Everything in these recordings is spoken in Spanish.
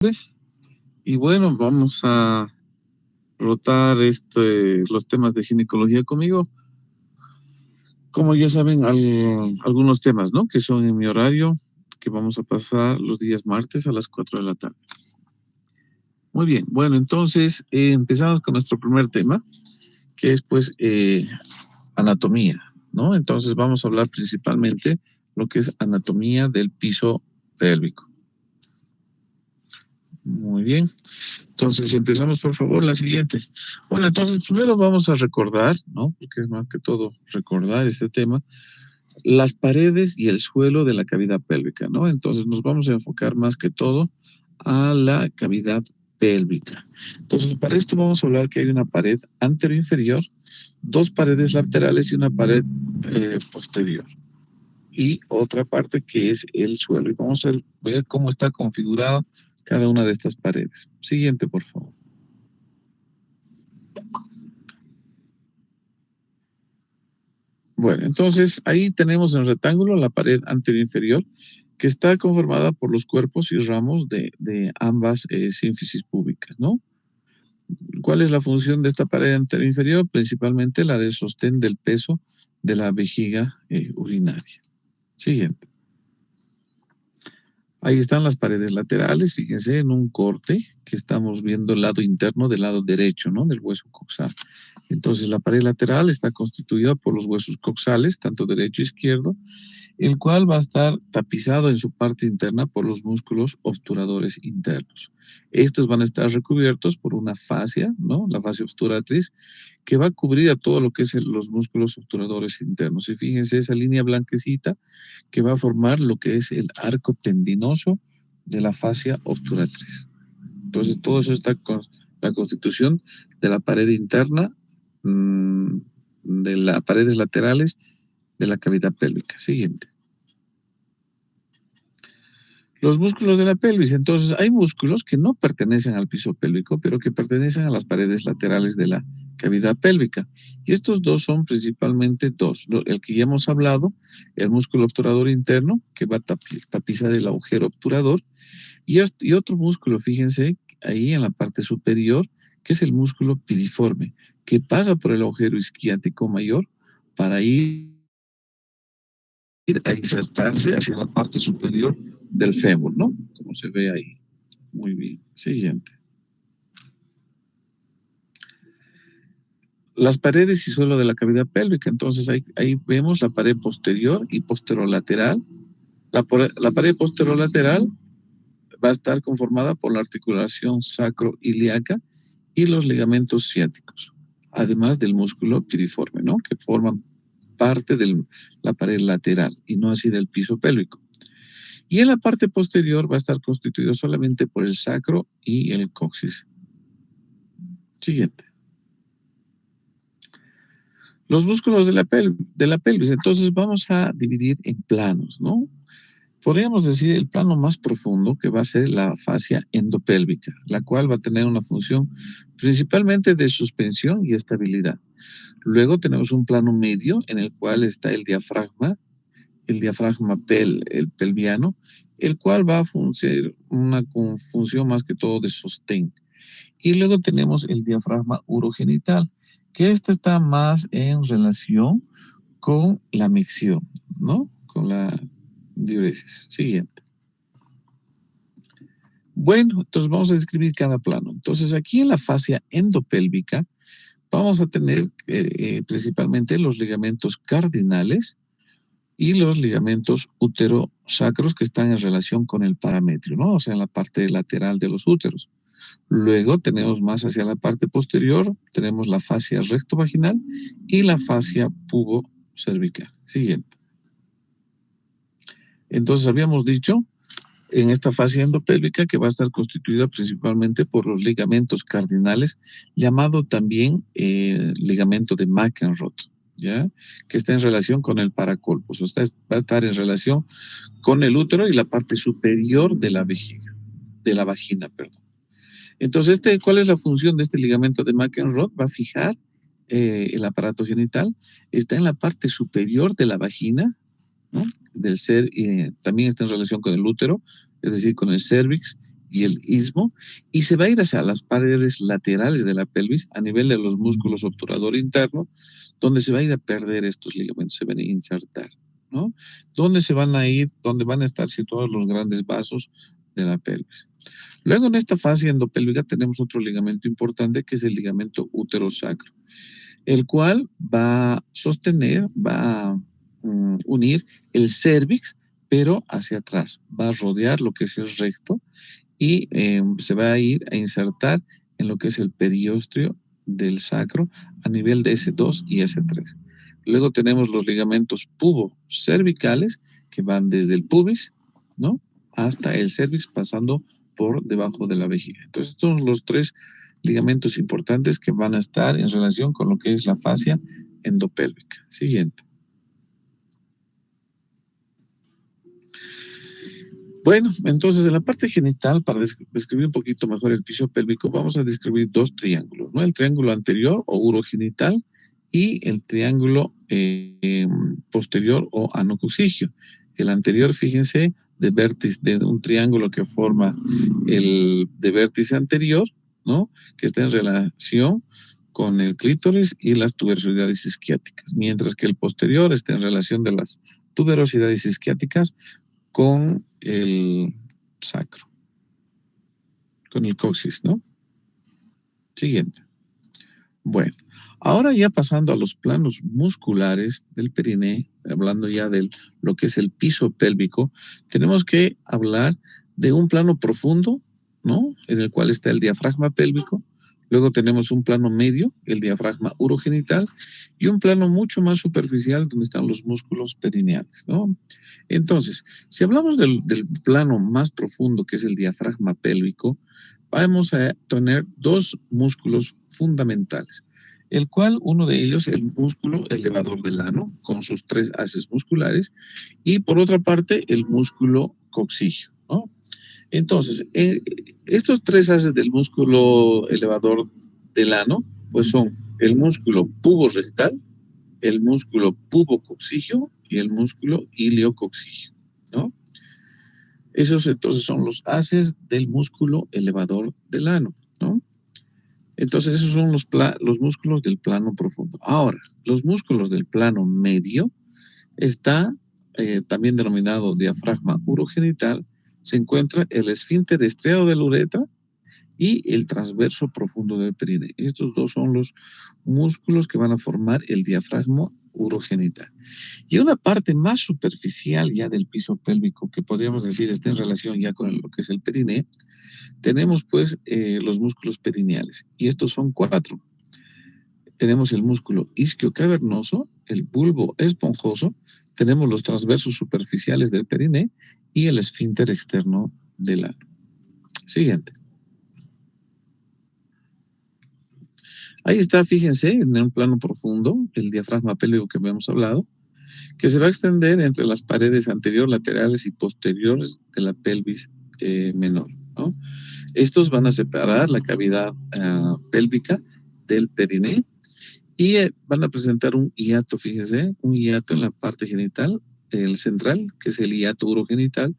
Pues, y bueno, vamos a rotar los temas de ginecología conmigo. Como ya saben, algunos temas, ¿no? Que son en mi horario, que vamos a pasar los días martes a las 4 de la tarde. Muy bien, bueno, entonces empezamos con nuestro primer tema, que es pues anatomía, ¿no? Entonces vamos a hablar principalmente lo que es anatomía del piso pélvico. Muy bien. Entonces, empezamos por favor la siguiente. Bueno, entonces primero vamos a recordar, ¿no? Porque es más que todo recordar este tema, las paredes y el suelo de la cavidad pélvica, ¿no? Entonces nos vamos a enfocar más que todo a la cavidad pélvica. Entonces, para esto vamos a hablar que hay una pared anteroinferior, dos paredes laterales y una pared posterior. Y otra parte que es el suelo. Y vamos a ver cómo está configurado cada una de estas paredes. Siguiente, por favor. Bueno, entonces ahí tenemos en rectángulo la pared anterior inferior que está conformada por los cuerpos y ramos de ambas sínfisis púbicas, ¿no? ¿Cuál es la función de esta pared anterior inferior? Principalmente la de sostén del peso de la vejiga urinaria. Siguiente. Ahí están las paredes laterales, fíjense en un corte que estamos viendo el lado interno del lado derecho, ¿no? Del hueso coxal. Entonces la pared lateral está constituida por los huesos coxales, tanto derecho e izquierdo, el cual va a estar tapizado en su parte interna por los músculos obturadores internos. Estos van a estar recubiertos por una fascia, ¿no? La fascia obturatriz, que va a cubrir a todo lo que es los músculos obturadores internos. Y fíjense esa línea blanquecita que va a formar lo que es el arco tendinoso de la fascia obturatriz. Entonces, todo eso está con la constitución de la pared interna, de las paredes laterales de la cavidad pélvica. Siguiente. Los músculos de la pelvis. Entonces, hay músculos que no pertenecen al piso pélvico, pero que pertenecen a las paredes laterales de la cavidad pélvica. Y estos dos son principalmente dos. El que ya hemos hablado, el músculo obturador interno, que va a tapizar el agujero obturador, y otro músculo, fíjense, ahí en la parte superior, que es el músculo piriforme, que pasa por el agujero isquiático mayor para ir a insertarse hacia la parte superior del fémur, ¿no? Como se ve ahí. Muy bien. Siguiente. Las paredes y suelo de la cavidad pélvica. Entonces ahí vemos la pared posterior y posterolateral. La pared posterolateral va a estar conformada por la articulación sacroiliaca y los ligamentos ciáticos, además del músculo piriforme, ¿no? Que forman parte de la pared lateral y no así del piso pélvico. Y en la parte posterior va a estar constituido solamente por el sacro y el coxis. Siguiente. Los músculos de la pelvis. Entonces vamos a dividir en planos, ¿no? Podríamos decir el plano más profundo que va a ser la fascia endopélvica, la cual va a tener una función principalmente de suspensión y estabilidad. Luego tenemos un plano medio en el cual está el diafragma el pelviano, el cual va a funcionar una función más que todo de sostén. Y luego tenemos el diafragma urogenital, que este está más en relación con la micción, ¿no? Con la diuresis. Siguiente. Bueno, entonces vamos a describir cada plano. Entonces aquí en la fascia endopélvica vamos a tener principalmente los ligamentos cardinales y los ligamentos uterosacros que están en relación con el parametrio, ¿no? O sea, en la parte lateral de los úteros. Luego tenemos más hacia la parte posterior, tenemos la fascia rectovaginal y la fascia pubocervical. Siguiente. Entonces habíamos dicho en esta fascia endopélvica que va a estar constituida principalmente por los ligamentos cardinales, llamado también ligamento de McEnroth, ¿ya? Que está en relación con el paracolpos, o sea, va a estar en relación con el útero y la parte superior de la vejiga, de la vagina, perdón. Entonces, ¿cuál es la función de este ligamento de McEnroth? Va a fijar el aparato genital, está en la parte superior de la vagina, ¿no? Del ser, también está en relación con el útero, es decir, con el cervix, y el istmo, y se va a ir hacia las paredes laterales de la pelvis a nivel de los músculos obturador interno, donde se va a ir a perder estos ligamentos, se van a insertar, ¿no? ¿Dónde se van a ir? Donde van a estar situados los grandes vasos de la pelvis. Luego en esta fase endopélvica tenemos otro ligamento importante que es el ligamento útero-sacro, el cual va a sostener, va a unir el cérvix, pero hacia atrás, va a rodear lo que es el recto y se va a ir a insertar en lo que es el periósteo del sacro a nivel de S2 y S3. Luego tenemos los ligamentos pubo-cervicales que van desde el pubis, ¿no? Hasta el cervix pasando por debajo de la vejiga. Entonces, estos son los tres ligamentos importantes que van a estar en relación con lo que es la fascia endopélvica. Siguiente. Bueno, entonces en la parte genital, para describir un poquito mejor el piso pélvico, vamos a describir dos triángulos, ¿no? El triángulo anterior o urogenital y el triángulo posterior o anococcigio. El anterior, fíjense, de vértice, de un triángulo que forma el de vértice anterior, ¿no? Que está en relación con el clítoris y las tuberosidades isquiáticas, mientras que el posterior está en relación de las tuberosidades isquiáticas con el sacro, con el coxis, ¿no? Siguiente. Bueno, ahora ya pasando a los planos musculares del periné, hablando ya de lo que es el piso pélvico, tenemos que hablar de un plano profundo, ¿no? En el cual está el diafragma pélvico. Luego tenemos un plano medio, el diafragma urogenital, y un plano mucho más superficial donde están los músculos perineales, ¿no? Entonces, si hablamos del plano más profundo, que es el diafragma pélvico, vamos a tener dos músculos fundamentales, el cual uno de ellos es el músculo elevador del ano, con sus tres haces musculares, y por otra parte el músculo coccigio, ¿no? Entonces, estos tres haces del músculo elevador del ano, pues son el músculo puborectal, el músculo pubococcigio y el músculo iliococcigio, ¿no? Esos entonces son los haces del músculo elevador del ano, ¿no? Entonces esos son los músculos del plano profundo. Ahora, los músculos del plano medio está también denominado diafragma urogenital, se encuentra el esfínter estriado de la uretra y el transverso profundo del perine. Estos dos son los músculos que van a formar el diafragma urogenital. Y una parte más superficial ya del piso pélvico, que podríamos decir está en relación ya con lo que es el periné, tenemos pues los músculos perineales. Y estos son cuatro. Tenemos el músculo isquiocavernoso, el bulbo esponjoso, tenemos los transversos superficiales del periné y el esfínter externo del ano. Siguiente. Ahí está, fíjense, en un plano profundo, el diafragma pélvico que habíamos hablado, que se va a extender entre las paredes anterior, laterales y posteriores de la pelvis menor, ¿no? Estos van a separar la cavidad pélvica del periné y van a presentar un hiato, fíjense, un hiato en la parte genital, el central, que es el hiato urogenital,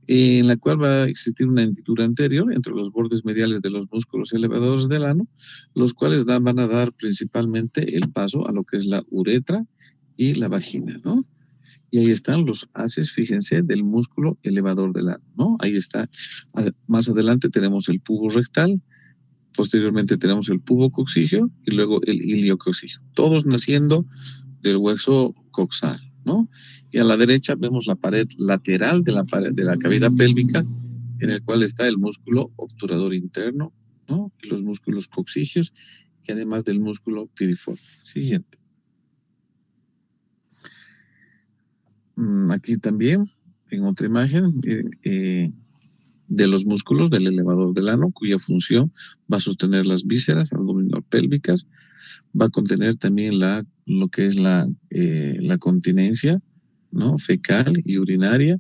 en la cual va a existir una hendidura anterior entre los bordes mediales de los músculos elevadores del ano, los cuales van a dar principalmente el paso a lo que es la uretra y la vagina, ¿no? Y ahí están los haces, fíjense, del músculo elevador del ano, ¿no? Ahí está. Más adelante tenemos el pubo rectal, posteriormente tenemos el pubo coccigio y luego el iliococcigio, todos naciendo del hueso coxal, ¿no? Y a la derecha vemos la pared lateral de la cavidad pélvica, en el cual está el músculo obturador interno, ¿no? Y los músculos coccigios y además del músculo piriforme. Siguiente. Aquí también, en otra imagen, de los músculos del elevador del ano, cuya función va a sostener las vísceras abdominopélvicas, va a contener también lo que es la continencia, ¿no? Fecal y urinaria,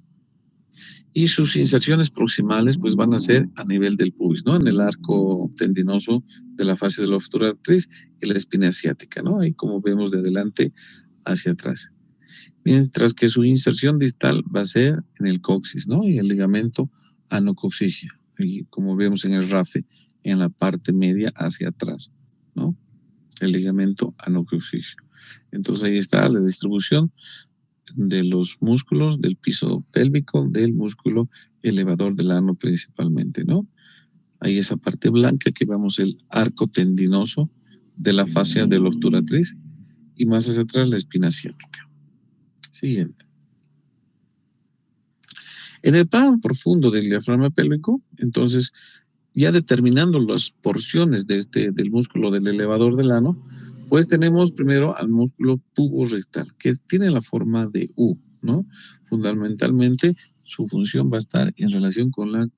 y sus inserciones proximales pues van a ser a nivel del pubis, ¿no? En el arco tendinoso de la fase de la obturatriz y la espina asiática, ¿no? Ahí como vemos de adelante hacia atrás. Mientras que su inserción distal va a ser en el coxis, ¿no? Y el ligamento anocoxigia, y como vemos en el RAFE, en la parte media hacia atrás, ¿no? El ligamento anocoxigio. Entonces ahí está la distribución de los músculos del piso pélvico, del músculo elevador del ano principalmente, ¿no? Ahí esa parte blanca que vemos el arco tendinoso de la fascia del obturatriz y más hacia atrás la espina ciática. Siguiente. En el plano profundo del diafragma pélvico, entonces, ya determinando las porciones del músculo del elevador del ano, pues tenemos primero al músculo puborectal, que tiene la forma de U, ¿no? Fundamentalmente, su función va a estar en relación con la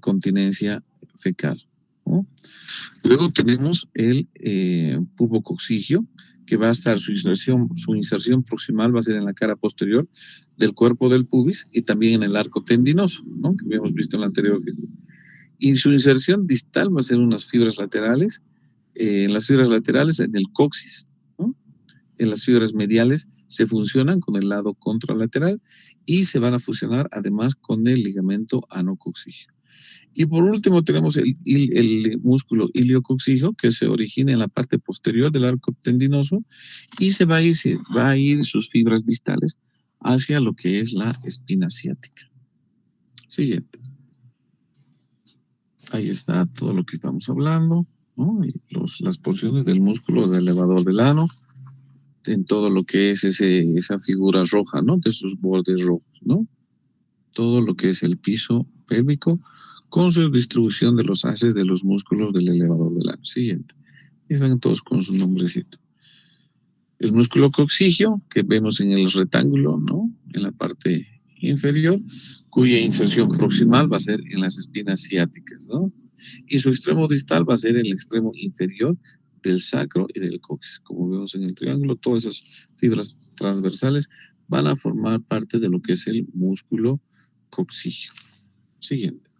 continencia fecal, ¿no? Luego tenemos el pubococcigio, que va a estar su inserción proximal va a ser en la cara posterior del cuerpo del pubis y también en el arco tendinoso, ¿no? Que habíamos visto en la anterior figura. Y su inserción distal va a ser unas fibras laterales, en las fibras laterales en el coxis, ¿no? En las fibras mediales se funcionan con el lado contralateral y se van a fusionar además con el ligamento anococcigio. Y por último tenemos el músculo iliococcigio que se origina en la parte posterior del arco tendinoso y se va a ir sus fibras distales hacia lo que es la espina ciática. Siguiente. Ahí está todo lo que estamos hablando, ¿no? Y las porciones del músculo del elevador del ano, en todo lo que es esa figura roja, ¿no? De sus bordes rojos, ¿no? Todo lo que es el piso pélvico con su distribución de los haces de los músculos del elevador del ano. Siguiente. Están todos con su nombrecito. El músculo coccigio, que vemos en el rectángulo, ¿no? En la parte inferior, cuya inserción proximal va a ser en las espinas ciáticas, ¿no? Y su extremo distal va a ser el extremo inferior del sacro y del coxis. Como vemos en el triángulo, todas esas fibras transversales van a formar parte de lo que es el músculo coccigio. Siguiente.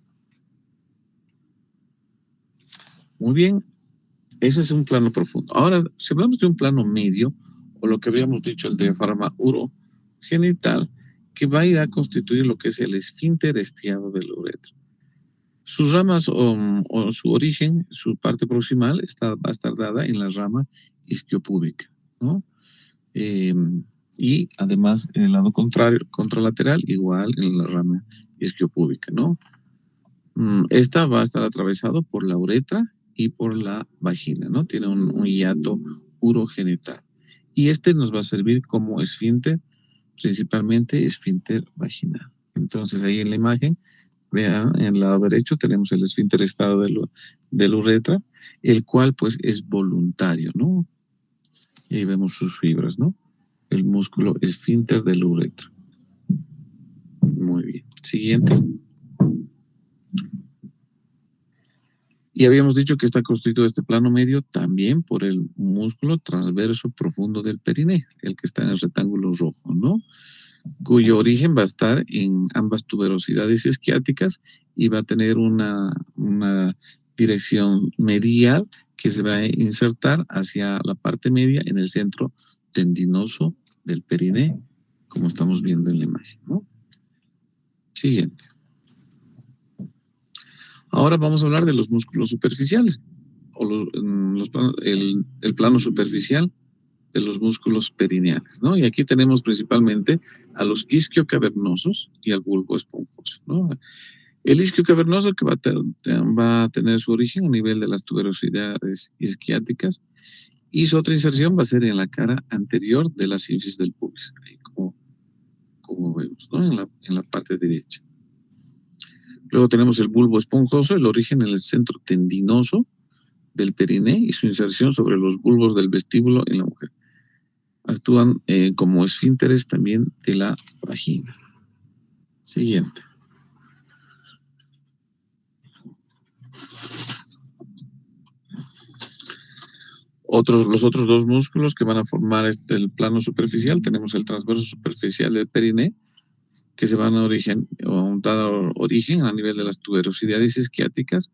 Muy bien, ese es un plano profundo. Ahora, si hablamos de un plano medio, o lo que habíamos dicho, el diafragma urogenital, que va a ir a constituir lo que es el esfínter estriado del uretra. Sus ramas o su origen, su parte proximal, va a estar dada en la rama isquiopúbica, ¿no? Y además en el lado contralateral, igual en la rama isquiopúbica, ¿no? Esta va a estar atravesado por la uretra y por la vagina, ¿no? Tiene un hiato urogenital. Y este nos va a servir como esfínter, principalmente esfínter vaginal. Entonces ahí en la imagen, vean, en el lado derecho tenemos el esfínter estado del uretra, el cual pues es voluntario, ¿no? Y ahí vemos sus fibras, ¿no? El músculo esfínter del uretra. Muy bien. Siguiente. Y habíamos dicho que está constituido este plano medio también por el músculo transverso profundo del periné, el que está en el rectángulo rojo, ¿no? Cuyo origen va a estar en ambas tuberosidades isquiáticas y va a tener una dirección medial que se va a insertar hacia la parte media en el centro tendinoso del periné, como estamos viendo en la imagen, ¿no? Siguiente. Ahora vamos a hablar de los músculos superficiales, o el plano superficial de los músculos perineales, ¿no? Y aquí tenemos principalmente a los isquiocavernosos y al bulbo esponjoso, ¿no? El isquiocavernoso que va a tener su origen a nivel de las tuberosidades isquiáticas y su otra inserción va a ser en la cara anterior de la sínfisis del pubis, ahí como vemos, ¿no? En la parte derecha. Luego tenemos el bulbo esponjoso, el origen en el centro tendinoso del periné y su inserción sobre los bulbos del vestíbulo en la mujer. Actúan como esfínteres también de la vagina. Siguiente. Los otros dos músculos que van a formar el plano superficial, tenemos el transverso superficial del periné, que se van a dar origen a nivel de las tuberosidades isquiáticas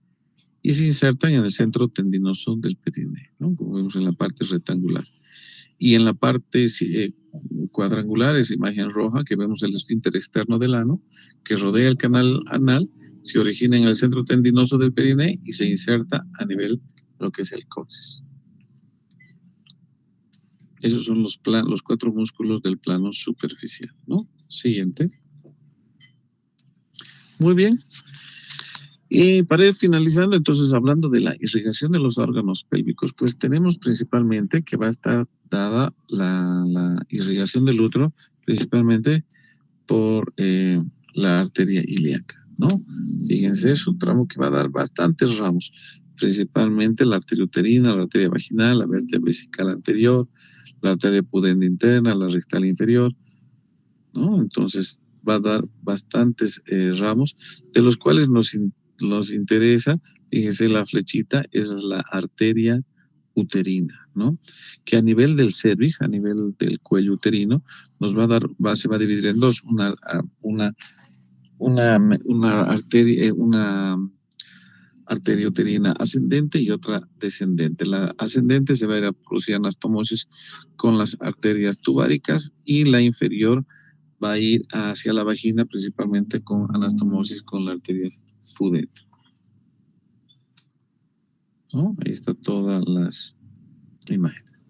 y se insertan en el centro tendinoso del periné, ¿no? Como vemos en la parte rectangular. Y en la parte cuadrangular, es imagen roja, que vemos el esfínter externo del ano, que rodea el canal anal se origina en el centro tendinoso del perineo y se inserta a nivel de lo que es el coxis. Esos son los 4 músculos del plano superficial, ¿no? Siguiente. Muy bien. Y para ir finalizando, entonces, hablando de la irrigación de los órganos pélvicos, pues tenemos principalmente que va a estar dada la irrigación del útero, principalmente por la arteria ilíaca, ¿no? Fíjense, es un tramo que va a dar bastantes ramos, principalmente la arteria uterina, la arteria vaginal, la vértebra vesical anterior, la arteria pudenda interna, la rectal inferior, ¿no? Entonces va a dar bastantes ramos, de los cuales nos interesa, fíjense, la flechita, esa es la arteria uterina, ¿no? Que a nivel del cervix, a nivel del cuello uterino, nos va a dar, se va a dividir en dos, una arteria uterina ascendente y otra descendente. La ascendente se va a ir a producir anastomosis con las arterias tubáricas y la inferior va a ir hacia la vagina principalmente con anastomosis con la arteria pudenda, ¿no? Ahí está todas las imágenes.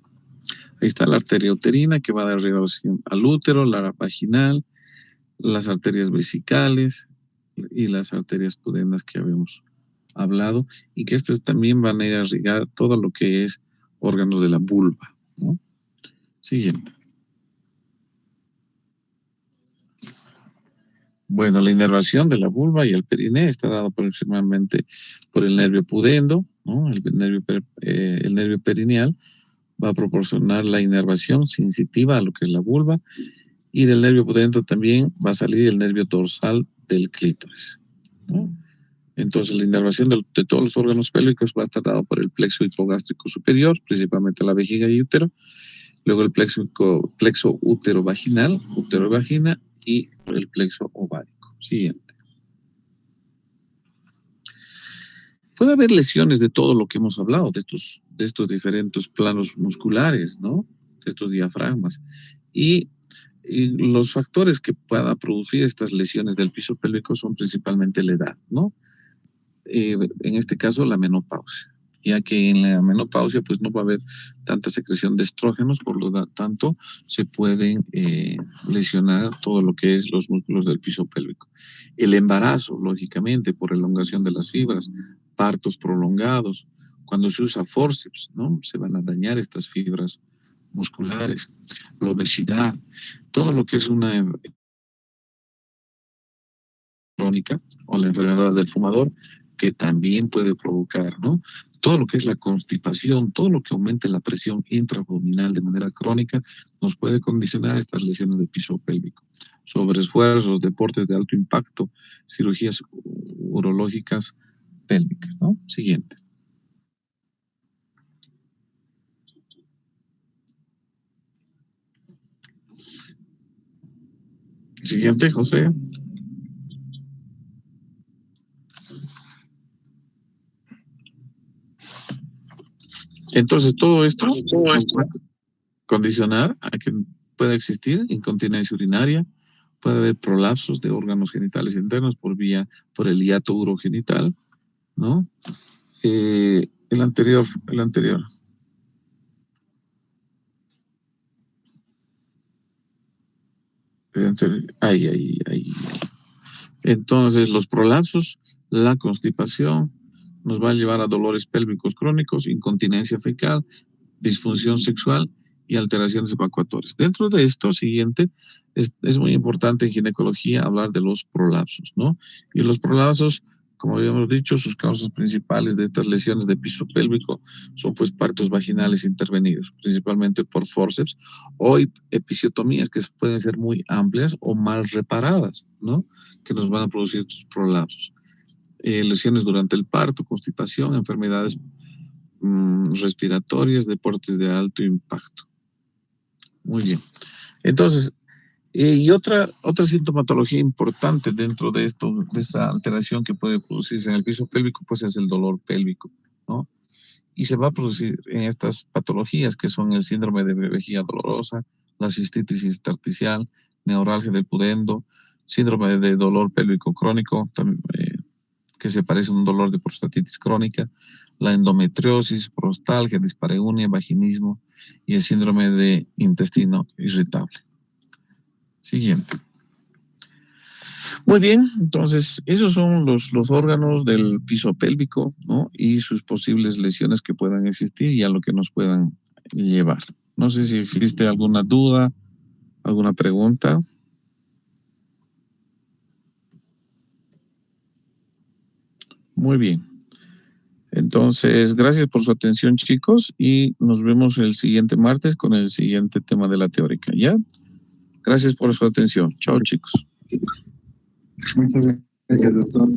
Ahí está la arteria uterina que va a dar irrigación al útero, la vaginal, las arterias vesicales y las arterias pudendas que habíamos hablado, y que estas también van a ir a irrigar todo lo que es órganos de la vulva, ¿no? Siguiente. Bueno, la inervación de la vulva y el perineo está dado principalmente por el nervio pudendo, ¿no? El nervio perineal va a proporcionar la inervación sensitiva a lo que es la vulva, y del nervio pudendo también va a salir el nervio dorsal del clítoris, ¿no? Entonces, la inervación de todos los órganos pélvicos va a estar dado por el plexo hipogástrico superior, principalmente la vejiga y útero, luego el plexo útero-vaginal, útero-vagina, y el plexo ovárico. Siguiente. Puede haber lesiones de todo lo que hemos hablado, de estos diferentes planos musculares, ¿no? De estos diafragmas. Y los factores que pueda producir estas lesiones del piso pélvico son principalmente la edad, ¿no? En este caso, la menopausia, ya que en la menopausia pues no va a haber tanta secreción de estrógenos, por lo tanto se pueden lesionar todo lo que es los músculos del piso pélvico. El embarazo, lógicamente, por elongación de las fibras, partos prolongados, cuando se usa forceps, ¿no? Se van a dañar estas fibras musculares, la obesidad, todo lo que es una crónica o la enfermedad del fumador, que también puede provocar, ¿no? Todo lo que es la constipación, todo lo que aumente la presión intraabdominal de manera crónica, nos puede condicionar estas lesiones del piso pélvico. Sobreesfuerzos, deportes de alto impacto, cirugías urológicas pélvicas, ¿no? Siguiente. Siguiente, José. Entonces, todo esto puede condicionar a que pueda existir incontinencia urinaria, puede haber prolapsos de órganos genitales internos por el hiato urogenital, ¿no? El anterior. Ahí. Entonces, los prolapsos, la constipación, nos va a llevar a dolores pélvicos crónicos, incontinencia fecal, disfunción sexual y alteraciones evacuatorias. Dentro de esto siguiente, es muy importante en ginecología hablar de los prolapsos, ¿no? Y los prolapsos, como habíamos dicho, sus causas principales de estas lesiones de piso pélvico son pues partos vaginales intervenidos, principalmente por forceps o episiotomías que pueden ser muy amplias o mal reparadas, ¿no? Que nos van a producir estos prolapsos. Lesiones durante el parto, constipación, enfermedades respiratorias, deportes de alto impacto. Muy bien. Entonces, y otra sintomatología importante dentro de esto, de esta alteración que puede producirse en el piso pélvico, pues es el dolor pélvico, ¿no? Y se va a producir en estas patologías que son el síndrome de vejiga dolorosa, la cistitis intersticial, neuralgia del pudendo, síndrome de dolor pélvico crónico, también, que se parece a un dolor de prostatitis crónica, la endometriosis, prostalgia, dispareunia, vaginismo y el síndrome de intestino irritable. Siguiente. Muy bien, entonces esos son los órganos del piso pélvico, ¿no? Y sus posibles lesiones que puedan existir y a lo que nos puedan llevar. No sé si existe alguna duda, alguna pregunta. Muy bien. Entonces, gracias por su atención, chicos, y nos vemos el siguiente martes con el siguiente tema de la teórica, ¿ya? Gracias por su atención. Chao, chicos. Muchas gracias, doctor.